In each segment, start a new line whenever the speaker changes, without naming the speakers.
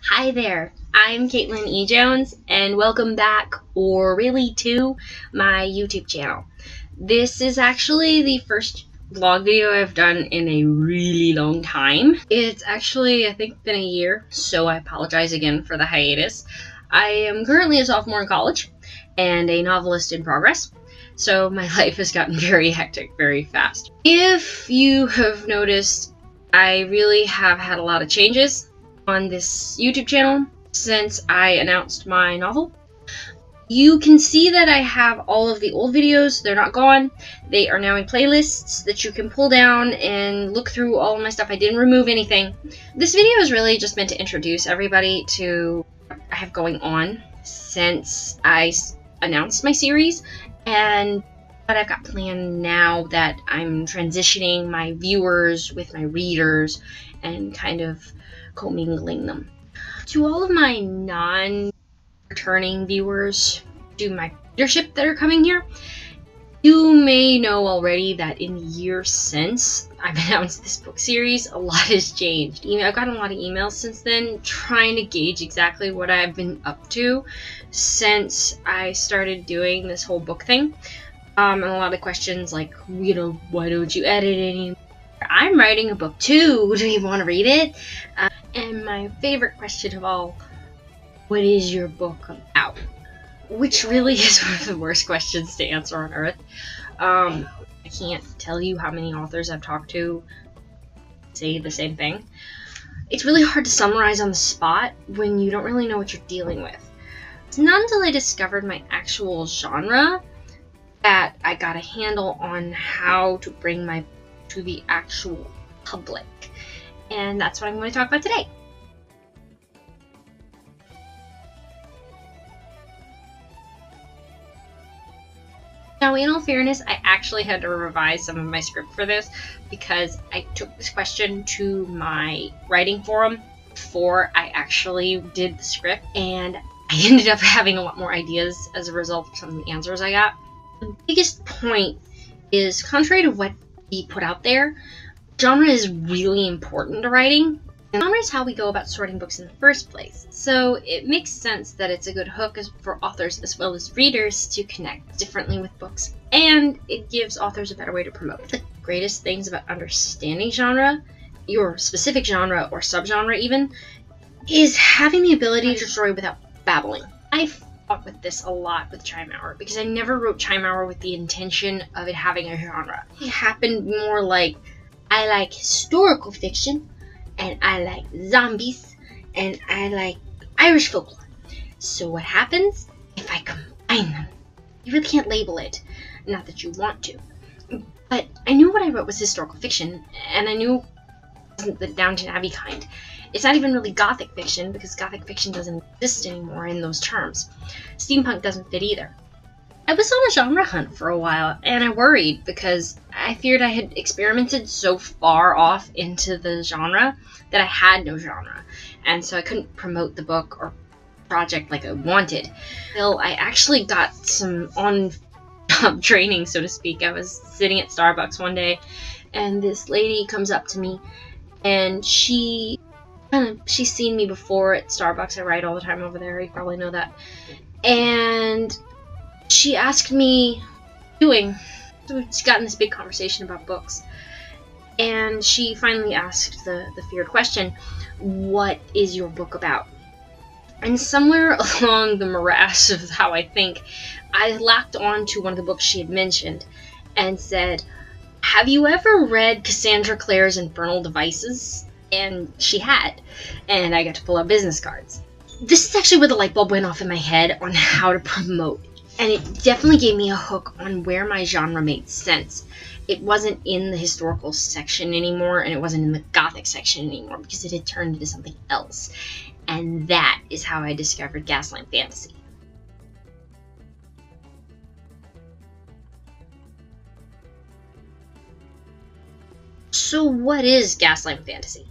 Hi there, I'm Caitlin E. Jones, and welcome back, or really to, my YouTube channel. This is actually the first vlog video I've done in a really long time. It's actually, I think, been a year, so I apologize again for the hiatus. I am currently a sophomore in college, and a novelist in progress, so my life has gotten very hectic very fast. If you have noticed, I really have had a lot of changes on this YouTube channel since I announced my novel. You can see that I have all of the old videos. They're not gone. They are now in playlists that you can pull down and look through all of my stuff. I didn't remove anything. This video is really just meant to introduce everybody to what I have going on since I announced my series and what I've got planned now that I'm transitioning my viewers with my readers and kind of commingling them. To all of my non-returning viewers, to my readership that are coming here, you may know already that in the years since I've announced this book series, a lot has changed. I've gotten a lot of emails since then trying to gauge exactly what I've been up to since I started doing this whole book thing. And a lot of questions like, why don't you edit anymore? I'm writing a book too. Do you want to read it? And my favorite question of all, what is your book about? Which really is one of the worst questions to answer on earth. I can't tell you how many authors I've talked to say the same thing. It's really hard to summarize on the spot when you don't really know what you're dealing with. It's not until I discovered my actual genre that I got a handle on how to bring my book to the actual public. And that's what I'm going to talk about today. Now, in all fairness, I actually had to revise some of my script for this because I took this question to my writing forum before I actually did the script, and I ended up having a lot more ideas as a result of some of the answers I got. The biggest point is, contrary to what he put out there, genre is really important to writing. And genre is how we go about sorting books in the first place. So it makes sense that it's a good hook for authors as well as readers to connect differently with books. And it gives authors a better way to promote. The greatest things about understanding genre, your specific genre or subgenre even, is having the ability to story without babbling. I've fought with this a lot with Chimehour because I never wrote Chimehour with the intention of it having a genre. It happened more like, I like historical fiction, and I like zombies, and I like Irish folklore. So what happens if I combine them? You really can't label it, not that you want to. But I knew what I wrote was historical fiction, and I knew it wasn't the Downton Abbey kind. It's not even really gothic fiction, because gothic fiction doesn't exist anymore in those terms. Steampunk doesn't fit either. I was on a genre hunt for a while, and I worried because I feared I had experimented so far off into the genre that I had no genre, and so I couldn't promote the book or project like I wanted. Until I actually got some on-job training, so to speak. I was sitting at Starbucks one day, and this lady comes up to me, and she's seen me before at Starbucks. I write all the time over there, you probably know that. And she asked me, doing? So we got in this big conversation about books. And she finally asked the feared question, what is your book about? And somewhere along the morass of how I think, I locked on to one of the books she had mentioned and said, have you ever read Cassandra Clare's Infernal Devices? And she had. And I got to pull out business cards. This is actually where the light bulb went off in my head on how to promote. And it definitely gave me a hook on where my genre made sense. It wasn't in the historical section anymore, and it wasn't in the gothic section anymore, because it had turned into something else. And that is how I discovered Gaslamp Fantasy. So what is Gaslamp Fantasy?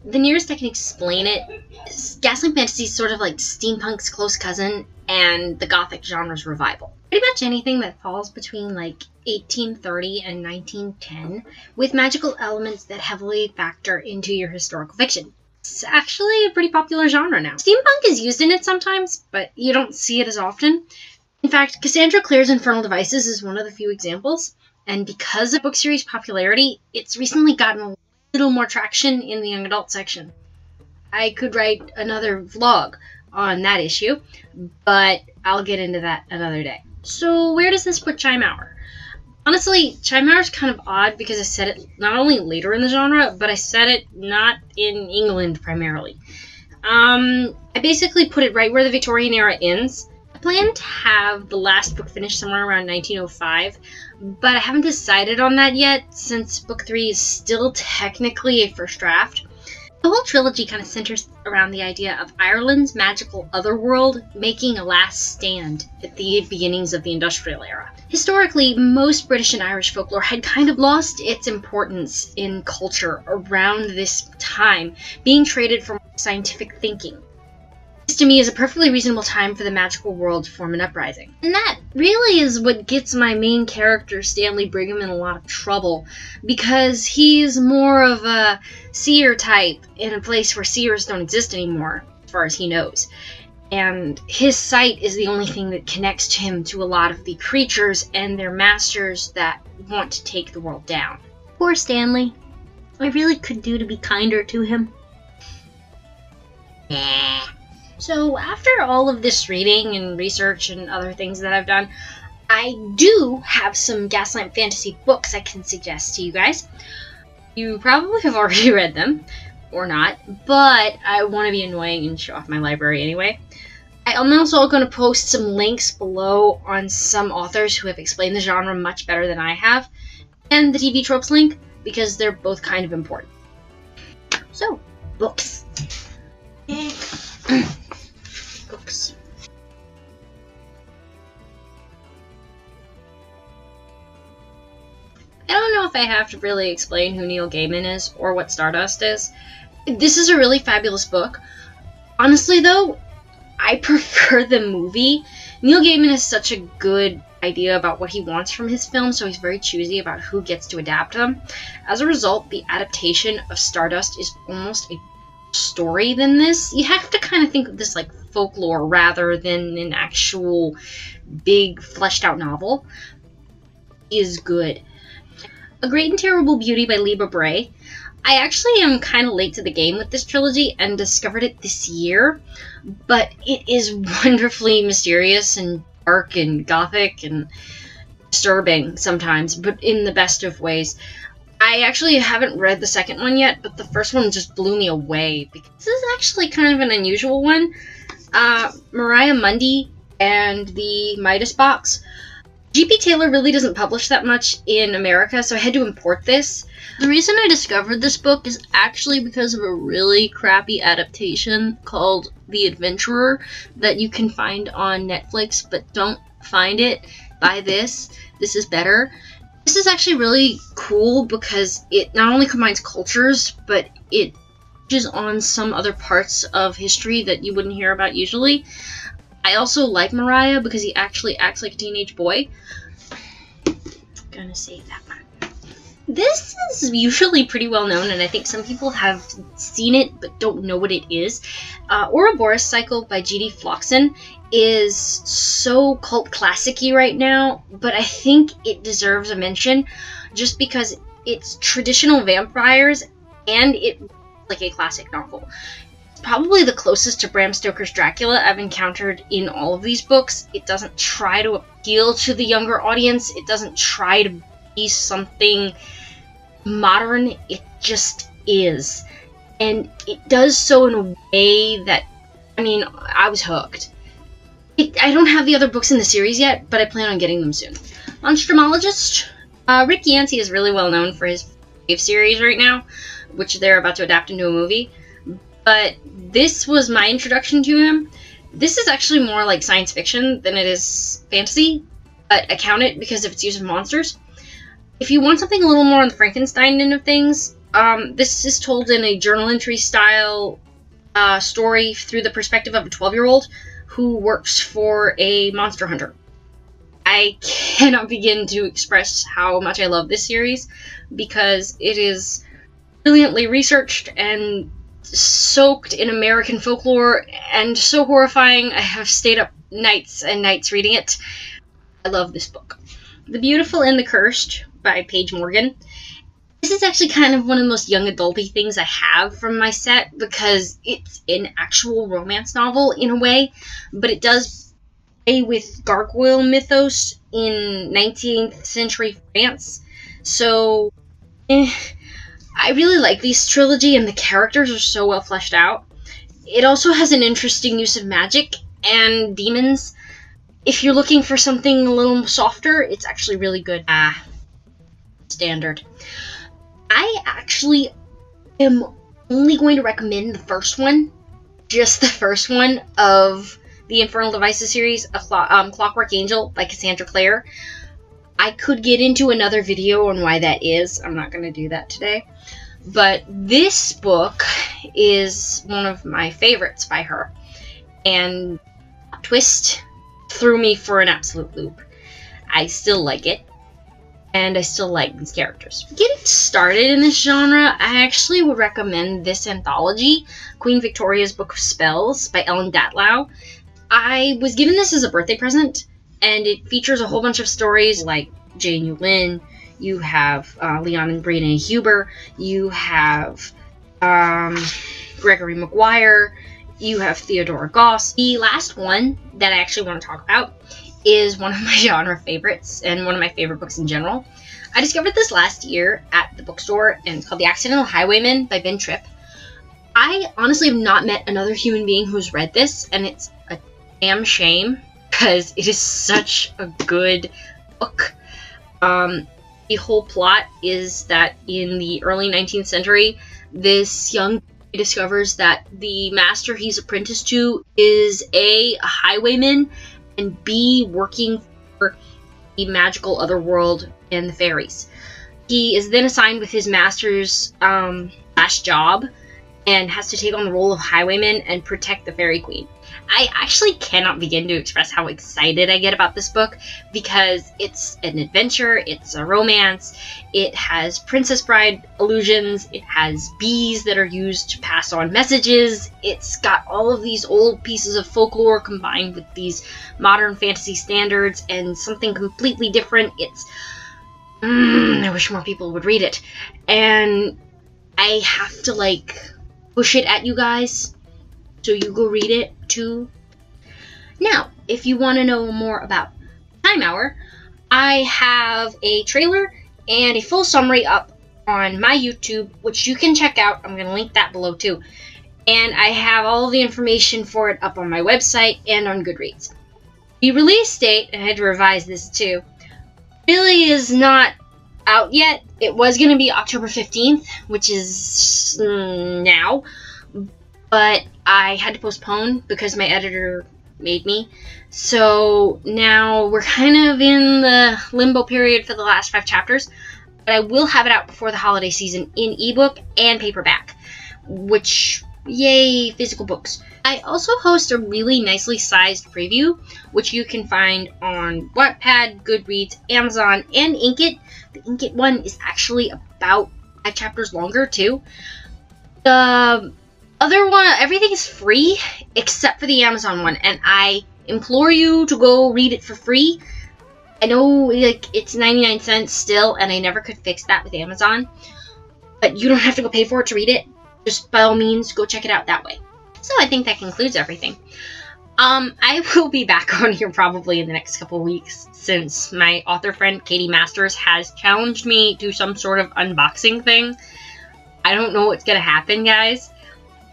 The nearest I can explain it is Gaslamp Fantasy is sort of like steampunk's close cousin and the gothic genre's revival. Pretty much anything that falls between like 1830 and 1910 with magical elements that heavily factor into your historical fiction. It's actually a pretty popular genre now. Steampunk is used in it sometimes, but you don't see it as often. In fact, Cassandra Clare's Infernal Devices is one of the few examples, and because of book series popularity, it's recently gotten a little more traction in the young adult section. I could write another vlog on that issue, but I'll get into that another day. So where does this put Chimehour? Honestly, Chimehour is kind of odd because I set it not only later in the genre, but I set it not in England primarily. I basically put it right where the Victorian era ends. I plan to have the last book finished somewhere around 1905, but I haven't decided on that yet since book 3 is still technically a first draft. The whole trilogy kind of centers around the idea of Ireland's magical otherworld making a last stand at the beginnings of the industrial era. Historically, most British and Irish folklore had kind of lost its importance in culture around this time, being traded for scientific thinking. This to me is a perfectly reasonable time for the magical world to form an uprising. And that really is what gets my main character, Stanley Brigham, in a lot of trouble, because he's more of a seer type in a place where seers don't exist anymore, as far as he knows. And his sight is the only thing that connects him to a lot of the creatures and their masters that want to take the world down. Poor Stanley. I really could do to be kinder to him. Yeah. So after all of this reading and research and other things that I've done, I do have some Gaslamp Fantasy books I can suggest to you guys. You probably have already read them, or not, but I want to be annoying and show off my library anyway. I'm also going to post some links below on some authors who have explained the genre much better than I have, and the TV Tropes link, because they're both kind of important. So, books. Books. I don't know if I have to really explain who Neil Gaiman is or what Stardust is. This is a really fabulous book. Honestly, though, I prefer the movie. Neil Gaiman has such a good idea about what he wants from his films, so he's very choosy about who gets to adapt them. As a result, the adaptation of Stardust is almost a story than this. You have to kind of think of this like folklore rather than an actual big fleshed out novel. It is good. A Great and Terrible Beauty by Libba Bray. I actually am kind of late to the game with this trilogy and discovered it this year, but it is wonderfully mysterious and dark and gothic and disturbing sometimes, but in the best of ways. I actually haven't read the second one yet, but the first one just blew me away. Because this is actually kind of an unusual one. Mariah Mundy and the Midas Box. G.P. Taylor really doesn't publish that much in America, so I had to import this. The reason I discovered this book is actually because of a really crappy adaptation called The Adventurer that you can find on Netflix, but don't find it. Buy this. This is better. This is actually really cool because it not only combines cultures, but it touches on some other parts of history that you wouldn't hear about usually. I also like Mariah because he actually acts like a teenage boy. Gonna save that one. This is usually pretty well known, and I think some people have seen it but don't know what it is. Ouroboros Cycle by G.D. Floxen is so cult classic-y right now, but I think it deserves a mention just because it's traditional vampires and it's like a classic novel. It's probably the closest to Bram Stoker's Dracula I've encountered in all of these books. It doesn't try to appeal to the younger audience. It doesn't try to be something modern. It just is. And it does so in a way that, I mean, I was hooked. I don't have the other books in the series yet, but I plan on getting them soon. Monstrumologist. Rick Yancey is really well known for his Wave series right now, which they're about to adapt into a movie. But this was my introduction to him. This is actually more like science fiction than it is fantasy, but I count it because of its use of monsters. If you want something a little more on the Frankenstein end of things, this is told in a journal entry style story through the perspective of a 12-year-old who works for a monster hunter. I cannot begin to express how much I love this series because it is brilliantly researched and soaked in American folklore and so horrifying I have stayed up nights and nights reading it. I love this book. The Beautiful and the Cursed by Paige Morgan. This is actually kind of one of the most young adulty things I have from my set because it's an actual romance novel in a way, but it does play with gargoyle mythos in 19th century France. So, I really like this trilogy and the characters are so well fleshed out. It also has an interesting use of magic and demons. If you're looking for something a little softer, it's actually really good. Standard. I actually am only going to recommend the first one, just the first one of the Infernal Devices series, Clockwork Angel by Cassandra Clare. I could get into another video on why that is. I'm not going to do that today. But this book is one of my favorites by her. And twist threw me for an absolute loop. I still like it. And I still like these characters. Getting started in this genre, I actually would recommend this anthology, Queen Victoria's Book of Spells by Ellen Datlow. I was given this as a birthday present, and it features a whole bunch of stories like Jane Yulin, you have Leon and Brina Huber, you have Gregory Maguire, you have Theodora Goss. The last one that I actually want to talk about is one of my genre favorites and one of my favorite books in general. I discovered this last year at the bookstore, and it's called The Accidental Highwayman by Ben Tripp. I honestly have not met another human being who's read this, and it's a damn shame because it is such a good book. The whole plot is that in the early 19th century, this young boy discovers that the master he's apprenticed to is A, a highwayman, and B, working for the magical otherworld and the fairies. He is then assigned with his master's last job and has to take on the role of highwayman and protect the fairy queen. I actually cannot begin to express how excited I get about this book because it's an adventure, it's a romance, it has Princess Bride allusions, it has bees that are used to pass on messages, it's got all of these old pieces of folklore combined with these modern fantasy standards and something completely different. It's... I wish more people would read it. And I have to, like, push it at you guys so you go read it too. Now, if you want to know more about Chimehour, I have a trailer and a full summary up on my YouTube, which you can check out. I'm going to link that below too. And I have all the information for it up on my website and on Goodreads. The release date, and I had to revise this too, really is not out yet. It was going to be October 15th, which is now, but I had to postpone because my editor made me. So now we're kind of in the limbo period for the last 5 chapters, but I will have it out before the holiday season in ebook and paperback, which, yay, physical books. I also host a really nicely sized preview, which you can find on Wattpad, Goodreads, Amazon, and Inkit. The Inkit one is actually about 5 chapters longer, too. The other one, everything is free, except for the Amazon one, and I implore you to go read it for free. I know, like, it's 99 cents still, and I never could fix that with Amazon, but you don't have to go pay for it to read it. Just, by all means, go check it out that way. So I think that concludes everything. I will be back on here probably in the next couple weeks, since my author friend Katie Masters has challenged me to some sort of unboxing thing. I don't know what's going to happen, guys,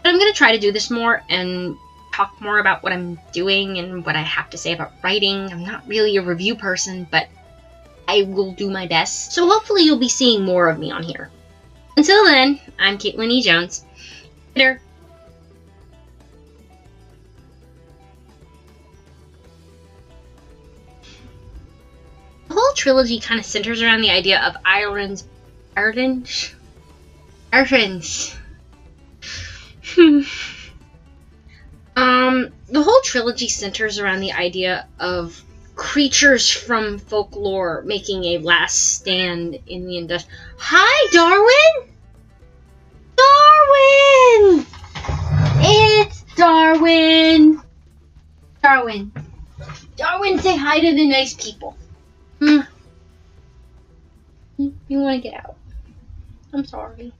but I'm going to try to do this more and talk more about what I'm doing and what I have to say about writing. I'm not really a review person, but I will do my best. So hopefully you'll be seeing more of me on here. Until then, I'm Caitlin E. Jones. Later. The whole trilogy kind of centers around the idea of Ireland's... The whole trilogy centers around the idea of creatures from folklore making a last stand in the Hi, Darwin! Darwin! Darwin! Darwin. Darwin, say hi to the nice people. You want to get out. I'm sorry.